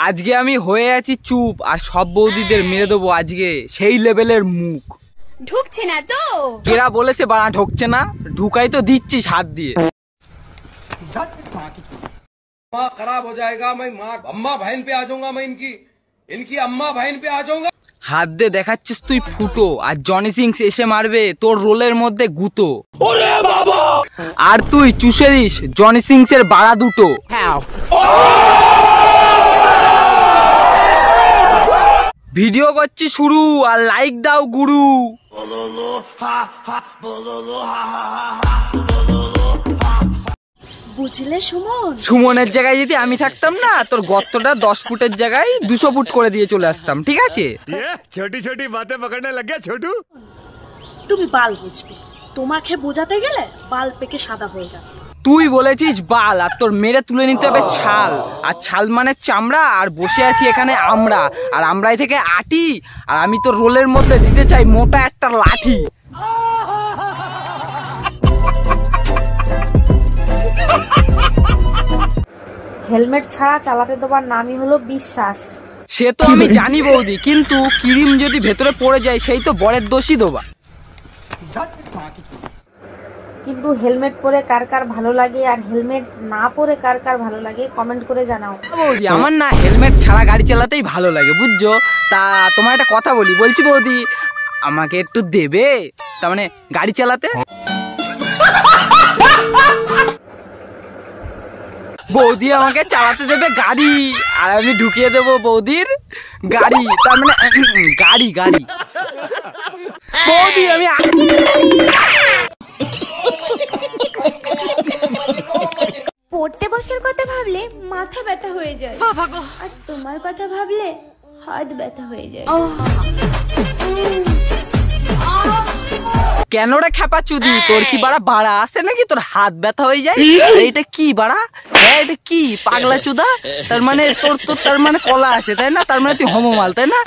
আজকে আমি হয়ে আছি চুপ, আর সব বৌদিদের মেরে দেবো আজকে সেই লেভেলের মুখ। ঢুকছে না তো? কেরা বলেছে বাড়া ঢুকছে না? ঢুকাই তো দিচ্ছিস হাত দিয়ে। माँ खराब हो जाएगा, मैं माँ अम्मा बहन पे आ जाऊंगा, मैं इनकी अम्मा बहन पे आ जाऊंगा। হাত দিয়ে দেখাচ্ছিস তুই ফুটো, আর জনি সিংস এসে মারবে তোর রোলের মধ্যে গুতো। আর তুই চুষে দিস জনি সিংস এর বাড়া দুটো। ভিডিও করছি শুরু, আর লাইক দাও গুরু। বুঝলে সুমন, সুমনের জায়গায় যদি আমি থাকতাম না, তোর গর্তটা 10 ফুটের জায়গায় 200 ফুট করে দিয়ে চলে আসতাম, ঠিক আছে? ছোটি ছোটি বাতে পকড়নে লগ গয়া ছোটু। তুমি বাল বুঝবে, তোমাকে বোঝাতে গেলে বাল পেকে সাদা হয়ে যাবে। তুই বলেছিস বাল, আর তোর মেরে তুলে নিতে হবে ছাল, আর ছাল মানে চামড়া, আর বসে আছি এখানে আমরা, আর আমরাই থেকে আটি, আর আমি তোর রোলের মধ্যে দিতে চাই মোটা একটা লাঠি। হেলমেট ছাড়া চালাতে দেওয়ার নামই হলো বিশ্বাস। সে তো আমি জানি বৌদি, কিন্তু ক্রিম যদি ভেতরে পড়ে যায় সেই তো বরের দোষী দেবা। কিন্তু হেলমেট পরে কার কার ভালো লাগে, আর হেলমেট না পরে কার কার ভালো লাগে কমেন্ট করে জানাও। বৌদি আমার না হেলমেট ছাড়া গাড়ি চালাতেই ভালো লাগে, বুঝছো? তা তোমার একটা কথা বলছি বৌদি, আমাকে একটু দেবে তার মানে গাড়ি চালাতে? বৌদি আমাকে চালাতে দেবে গাড়ি, আর আমি ঢুকিয়ে দেবো বৌদির গাড়ি, তার মানে গাড়ি গাড়ি। বৌদি আমি পড়তে বসার কথা ভাবলে মাথা ব্যথা হয়ে যায়, আর তোমার কথা ভাবলে হাত ব্যথা হয়ে যায়। কেন রে খেপা চুদি, তোর কি বাড়া আছে নাকি তোর হাত ব্যথা হয়ে যায়? এটা কি বাড়া? হ্যাঁ এটা কি পাগলা চুদা? তার মানে তোর তার মানে কলা আছে তাই না? তার মানে তুই হোমোমাল তাই না?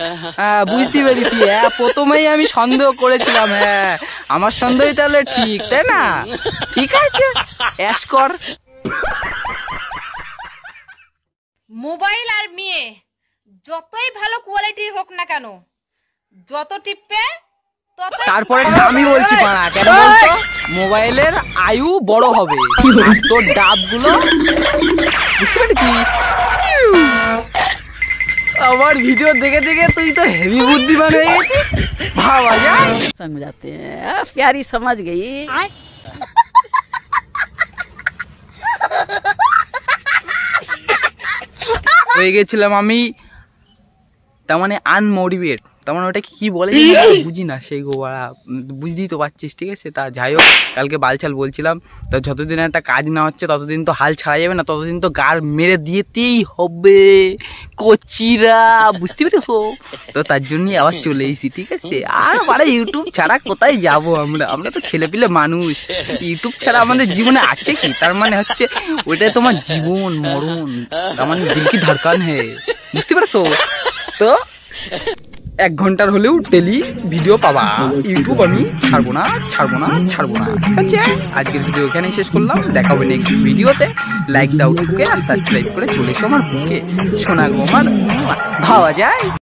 বুঝতে পেরেছি। হ্যাঁ প্রথমেই আমি সন্দেহ করেছিলাম, হ্যাঁ আমার সন্দেহ তাহলে ঠিক তাই না? ঠিক আছে অ্যাশ কর। মোবাইল আর মেয়ে যতই ভালো কোয়ালিটির হোক না কেন, যত টিপবে তারপরে আমি বলছি বাড়া, কেন বলতো? মোবাইলের আয়ু বড় হবে, আর তোর ডাব গুলো বুঝতে পেরেছিস? আমার ভিডিও দেখে দেখে তুই তো হেভি বুদ্ধিমান হয়ে গেছিস, ভাবা যায়। समझाते हैं प्यारी समझ गई। হয়ে গেছিলাম আমি তার মানে আনমোটিভেট, তার মানে ওটা কি বলে বুঝি না সেই গোবারা, বুঝতেই তো পারছিস, ঠিক আছে? তা যাই হোক, কালকে বালছাল বলছিলাম, তো যতদিন একটা কাজ না হচ্ছে ততদিন তো হাল ছাড়া যাবে না, ততদিন তো গাড় মেরে দিতেই হবে কচিরা, বুঝতে পেরেছো? তো তার জন্যই আবার চলে এসেছি, ঠিক আছে? আর বারে ইউটিউব ছাড়া কোথায় যাবো আমরা তো ছেলেপিলে মানুষ, ইউটিউব ছাড়া আমাদের জীবনে আছে কি? তার মানে হচ্ছে ওইটাই তোমার জীবন মরণ, তার মানে দিল কি ধড়কান হ্যাঁ, বুঝতে পেরেছো? তো 1 ঘন্টার হলেও ডেলি ভিডিও পাবা। ইউটিউব আমি ছাড়বো না। ঠিক আছে, আজকের ভিডিও এখানেই শেষ করলাম, দেখা হবে নেক্সট ভিডিওতে। লাইক দাও ঢুকে, আর সাবস্ক্রাইব করে চলে এসো আমার বুকে, শোনা গো আমার ভাবা যায়।